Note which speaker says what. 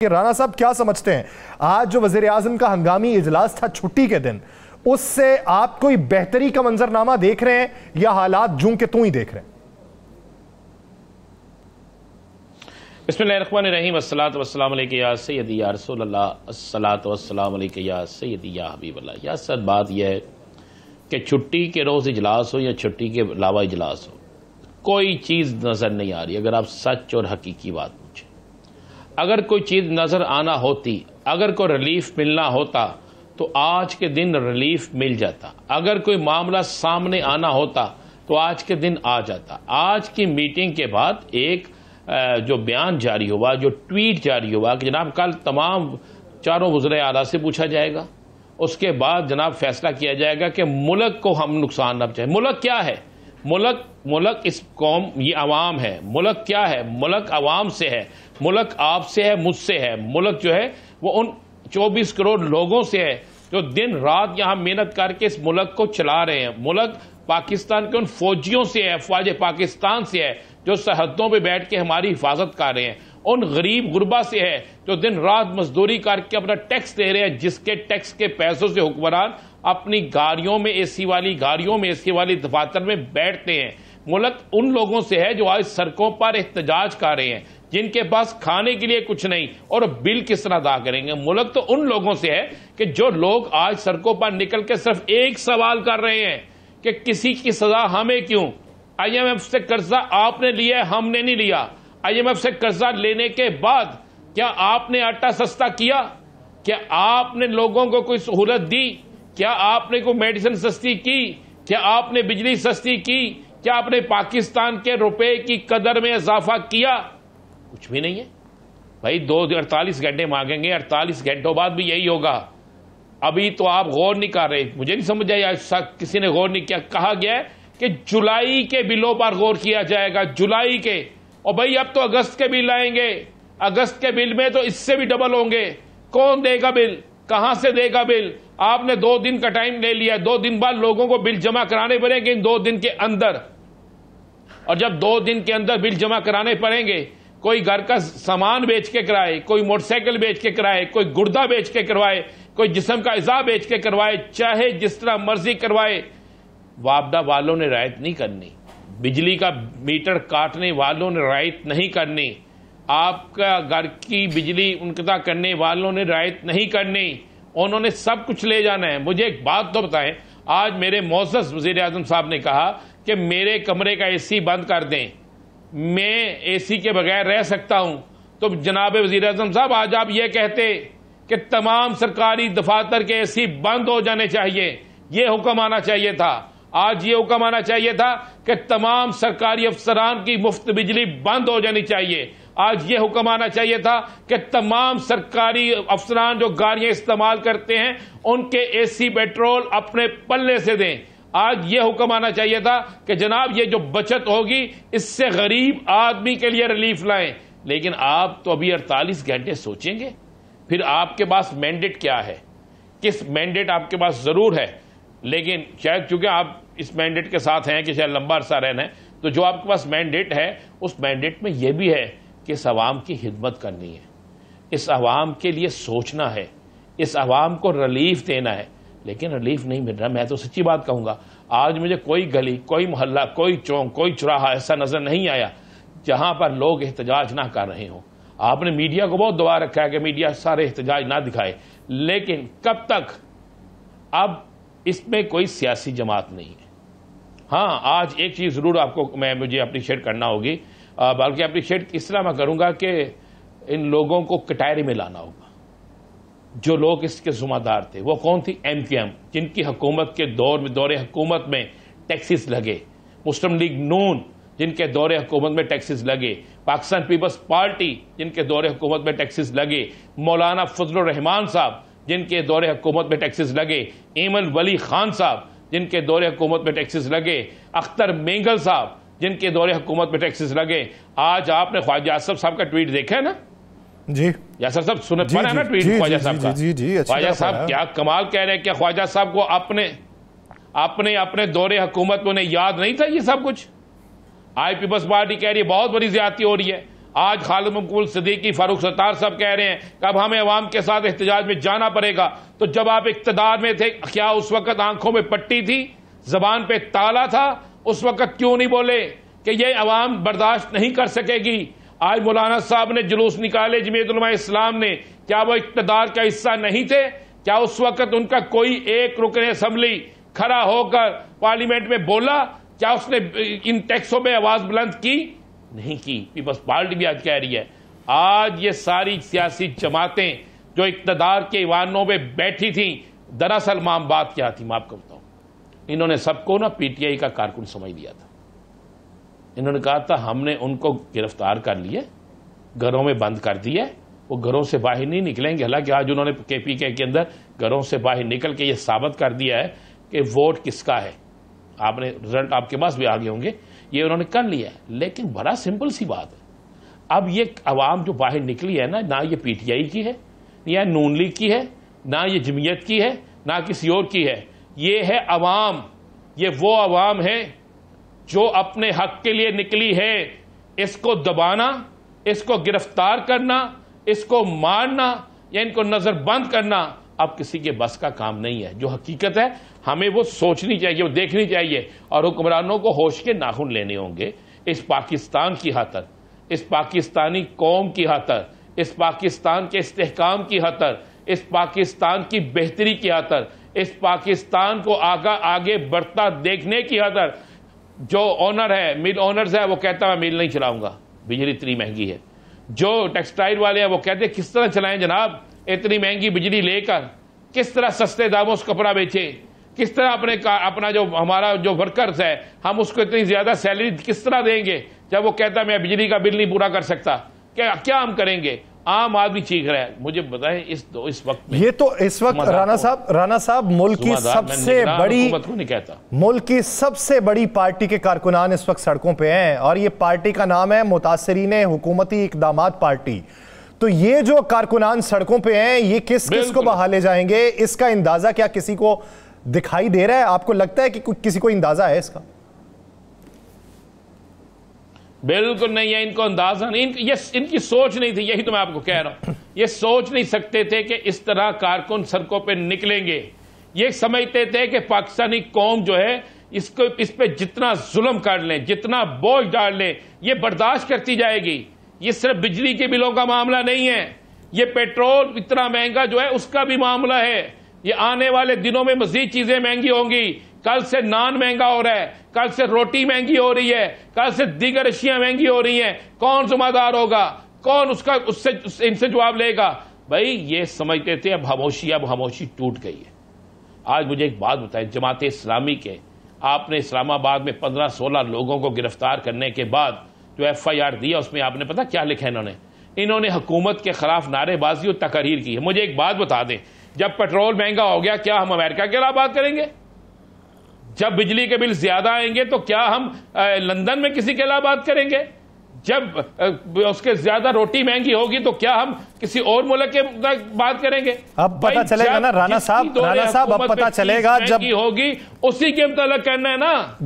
Speaker 1: कि राणा साहब क्या समझते हैं, आज जो वजीर आजम का हंगामी इजलास था छुट्टी के दिन, उससे आप कोई बेहतरी का मंजरनामा देख रहे हैं या हालात जूं के तूं ही देख रहे हैं?
Speaker 2: बिस्मिल्लाहिर्रहमानिर्रहीम, अस्सलातु वस्सलामु अलैका या सय्यदी या रसूलल्लाह, अस्सलातु वस्सलामु अलैका या सय्यदी या हबीबल्लाह। या सर बात यह है कि छुट्टी के रोज़ इजलास हो या छुट्टी के अलावा इजलास हो, कोई चीज़ नज़र नहीं आ रही। अगर आप सच और हकीकी बात पूछें, अगर कोई चीज़ नज़र आना होती, अगर कोई रिलीफ मिलना होता तो आज के दिन रिलीफ मिल जाता। अगर कोई मामला सामने आना होता तो आज के दिन आ जाता। आज की मीटिंग के बाद एक जो बयान जारी हुआ, जो ट्वीट जारी हुआ कि जनाब कल तमाम चारों वज़ीर आला से पूछा जाएगा, उसके बाद जनाब फैसला किया जाएगा कि मुल्क को हम नुकसान न पहुंचाएं। मुल्क क्या है? मुल्क इस कौम, ये अवाम है। मुल्क क्या है? मुल्क अवाम से है, मुल्क आपसे है, मुझसे है। मुल्क जो है वो उन 24 करोड़ लोगों से है जो दिन रात यहां मेहनत करके इस मुल्क को चला रहे हैं। मुल्क पाकिस्तान के उन फौजियों से है, अफवाज पाकिस्तान से है जो सरहदों पे बैठ के हमारी हिफाजत कर रहे हैं। उन गरीब गुरबा से है जो दिन रात मजदूरी करके अपना टैक्स दे रहे हैं, जिसके टैक्स के पैसों से हुक्मरान अपनी गाड़ियों में, एसी वाली दफातर में बैठते हैं। मुल्क उन लोगों से है जो आज सड़कों पर एहतजाज कर रहे हैं, जिनके पास खाने के लिए कुछ नहीं और बिल किस तरह अदा करेंगे। मुल्क तो उन लोगों से है कि जो लोग आज सड़कों पर निकल के सिर्फ एक सवाल कर रहे हैं कि किसी की सजा हमें क्यों? IMF से कर्जा आपने लिया है, हमने नहीं लिया। IMF से कर्जा लेने के बाद क्या आपने आटा सस्ता किया? क्या आपने लोगों को कोई सहूलत दी? क्या आपने कोई मेडिसिन सस्ती की? क्या आपने बिजली सस्ती की? क्या आपने पाकिस्तान के रुपए की कदर में इजाफा किया? कुछ भी नहीं है भाई। 48 घंटे मांगेंगे, 48 घंटों बाद भी यही होगा। अभी तो आप गौर नहीं कर रहे। मुझे नहीं समझ आया, किसी ने गौर नहीं किया। कहा गया है कि जुलाई के बिलों पर गौर किया जाएगा, जुलाई के। और भाई अब तो अगस्त के बिल आएंगे, अगस्त के बिल में तो इससे भी डबल होंगे। कौन देगा बिल? कहां से देगा बिल? आपने 2 दिन का टाइम ले लिया, 2 दिन बाद लोगों को बिल जमा कराने पड़ेंगे इन 2 दिन के अंदर। और जब 2 दिन के अंदर बिल जमा कराने पड़ेंगे, कोई घर का सामान बेच के कराए, कोई मोटरसाइकिल बेच के कराए, कोई गुर्दा बेच के करवाए, कोई जिस्म का इज़ा बेच के करवाए, चाहे जिस तरह मर्जी करवाए, वापदा वालों ने रायत नहीं करनी। बिजली का मीटर काटने वालों ने रायत नहीं करनी। आपका घर की बिजली उनका करने वालों ने रायत नहीं करनी। उन्होंने सब कुछ ले जाना है। मुझे एक बात तो बताएं, आज मेरे मोअज़्ज़ज़ वज़ीर आज़म साहब ने कहा कि मेरे कमरे का AC बंद कर दें, मैं AC के बगैर रह सकता हूं। तो जनाब वज़ीर आज़म साहब, आज आप ये कहते कि तमाम सरकारी दफातर के AC बंद हो जाने चाहिए, ये हुक्म आना चाहिए था। आज ये हुक्म आना चाहिए था कि तमाम सरकारी अफसरान की मुफ्त बिजली बंद हो जानी चाहिए। आज ये हुक्म आना चाहिए था कि तमाम सरकारी अफसरान जो गाड़ियां इस्तेमाल करते हैं उनके AC पेट्रोल अपने पल्ले से दें। आज ये हुक्म आना चाहिए था कि जनाब ये जो बचत होगी इससे गरीब आदमी के लिए रिलीफ लाएं। लेकिन आप तो अभी 48 घंटे सोचेंगे, फिर आपके पास मैंडेट क्या है? किस मैंडेट आपके पास जरूर है, लेकिन शायद चूंकि आप इस मैंडेट के साथ हैं कि शायद लंबा अरसा रहना है, तो जो आपके पास मैंडेट है उस मैंडेट में यह भी है कि इस अवाम की खिदमत करनी है, इस अवाम के लिए सोचना है, इस अवाम को रिलीफ देना है। लेकिन रिलीफ नहीं मिल रहा। मैं तो सच्ची बात कहूंगा, आज मुझे कोई गली, कोई मोहल्ला, कोई चौक, कोई चौराहा ऐसा नजर नहीं आया जहां पर लोग एहतजाज ना कर रहे हों। आपने मीडिया को बहुत दबा रखा है कि मीडिया सारे एहतजाज ना दिखाए, लेकिन कब तक? अब इसमें कोई सियासी जमात नहीं है। हाँ, आज एक चीज जरूर आपको मुझे अप्रिशिएट करना होगी, बल्कि अप्रिशिएट इस तरह मैं करूंगा कि इन लोगों को कटारे में लाना होगा। जो लोग इसके जिम्मेदार थे वो कौन थी? MQM, जिनकी हुकूमत के दौरे हुकूमत में टैक्सेस लगे, मुस्लिम लीग नून जिनके दौरे हुकूमत में टैक्सेस लगे, पाकिस्तान पीपल्स पार्टी जिनके दौरे हुकूमत में टैक्सेस लगे, मौलाना फजलुर रहमान साहब जिनके दौरे हुकूमत में टैक्सेस लगे, एमन वली खान साहब जिनके दौरे हुकूमत में टैक्सेस लगे, अख्तर मेंगल साहब जिनके दौरे हुकूमत में टैक्सेस लगे। आज आपने ख्वाजा आसिफ साहब का ट्वीट देखा है ना?
Speaker 1: जी
Speaker 2: यासर साहब सुने पड़ा है ना ट्वीट ख्वाजा साहब का? ख्वाजा साहब क्या कमाल कह रहे हैं कि ख्वाजा साहब को अपने दौरे हुकूमत में उन्हें याद नहीं था ये सब कुछ। आई पीपल्स पार्टी कह रही है बहुत बड़ी ज्यादती हो रही है। आज खालिद मकबूल सिद्दीकी, फारूक सत्तार साहब कह रहे हैं कि अब हमें अवाम के साथ एहतजाज में जाना पड़ेगा। तो जब आप इक्तदार में थे, क्या उस वक्त आंखों में पट्टी थी, जबान पे ताला था? उस वक्त क्यों नहीं बोले कि ये अवाम बर्दाश्त नहीं कर सकेगी? आज मौलाना साहब ने जुलूस निकाले, जमीयत उलमा इस्लाम ने, क्या वो इक्तदार का हिस्सा नहीं थे? क्या उस वक्त उनका कोई एक रुकन असम्बली खड़ा होकर पार्लियामेंट में बोला? क्या उसने इन टैक्सों में आवाज बुलंद की? नहीं की। पीपल्स पार्टी भी आज कह रही है। आज ये सारी सियासी जमातें जो इक्तदार के ईवानों में बैठी थी, दरअसल माम बात क्या थी मैं आपको बताऊं। इन्होंने सबको ना पीटीआई का कारकुन समझ लिया था। इन्होंने कहा था हमने उनको गिरफ्तार कर लिया, घरों में बंद कर दिया, वो घरों से बाहर नहीं निकलेंगे। हालांकि आज उन्होंने केपीके के अंदर घरों से बाहर निकल के ये साबित कर दिया है कि वोट किसका है। आपने रिजल्ट आपके पास भी आ गए होंगे, ये उन्होंने कर लिया है। लेकिन बड़ा सिंपल सी बात है, अब ये अवाम जो बाहर निकली है ना ये पीटीआई की है, या नून लीग की है, ना ये जमीयत की है, ना किसी और की है। ये है अवाम। ये वो अवाम है जो अपने हक के लिए निकली है। इसको दबाना, इसको गिरफ्तार करना, इसको मारना या इनको नजरबंद करना अब किसी के बस का काम नहीं है। जो हकीकत है हमें वो सोचनी चाहिए, वो देखनी चाहिए, और हुक्मरानों को होश के नाखून लेने होंगे इस पाकिस्तान की खातर, इस पाकिस्तानी कौम की खातर, इस पाकिस्तान के इस्तेहकाम की खातर, इस पाकिस्तान की बेहतरी की खातर, इस पाकिस्तान को आगे बढ़ता देखने की खातर। जो ओनर है, मिल ओनर्स है, वो कहता है मिल नहीं चलाऊंगा, बिजली इतनी महंगी है। जो टेक्सटाइल वाले हैं वो कहते हैं किस तरह चलाएं जनाब, इतनी महंगी बिजली लेकर किस तरह सस्ते दामों से कपड़ा बेचे, किस तरह अपना जो हमारा जो वर्कर्स है हम उसको इतनी ज्यादा सैलरी किस तरह देंगे, जब वो कहता है मैं बिजली का बिल नहीं पूरा कर सकता। क्या हम करेंगे? आम आदमी चीख रहा है। मुझे बताएं इस वक्त में,
Speaker 1: ये तो इस वक्त राना साहब मुल्क की सबसे बड़ी,
Speaker 2: नहीं कहता,
Speaker 1: मुल्क की सबसे बड़ी पार्टी के कारकुनान इस वक्त सड़कों पे हैं, और ये पार्टी का नाम है मुतासरीन हुकूमती इकदामात पार्टी। तो ये जो कारकुनान सड़कों पे हैं, ये किस को बहा ले जाएंगे? इसका अंदाजा क्या किसी को दिखाई दे रहा है? आपको लगता है कि किसी को अंदाजा है इसका?
Speaker 2: बिल्कुल नहीं है, इनको अंदाजा नहीं, इनकी सोच नहीं थी। यही तो मैं आपको कह रहा हूं, ये सोच नहीं सकते थे कि इस तरह कारकुन सड़कों पे निकलेंगे। ये समझते थे कि पाकिस्तानी कौम जो है इस पे जितना जुल्म कर लें, जितना बोझ डाल लें, ये बर्दाश्त करती जाएगी। ये सिर्फ बिजली के बिलों का मामला नहीं है, ये पेट्रोल इतना महंगा जो है उसका भी मामला है। ये आने वाले दिनों में मजीद चीजें महंगी होंगी। कल से नान महंगा हो रहा है, कल से रोटी महंगी हो रही है, कल से दीगर अशियां महंगी हो रही हैं। कौन जिम्मेदार होगा? कौन उससे इनसे जवाब लेगा? भाई ये समझते थे, अब खामोशी टूट गई है। आज मुझे एक बात बताएं, जमात इस्लामी के आपने इस्लामाबाद में 15-16 लोगों को गिरफ्तार करने के बाद जो FIR दिया, उसमें आपने पता क्या लिखा है? इन्होंने हुकूमत के खिलाफ नारेबाजी और तकरीर की है। मुझे एक बात बता दें, जब पेट्रोल महंगा हो गया क्या हम अमेरिका के खिलाफ बात करेंगे? जब बिजली के बिल ज्यादा आएंगे तो क्या हम लंदन में किसी के खिलाफ बात करेंगे? जब उसके ज्यादा रोटी महंगी होगी तो क्या हम किसी और मुल्क के बात करेंगे?
Speaker 1: अब पता चलेगा ना राना साहब, अब पता चलेगा जब
Speaker 2: होगी, उसी के मुताबिक करना है ना।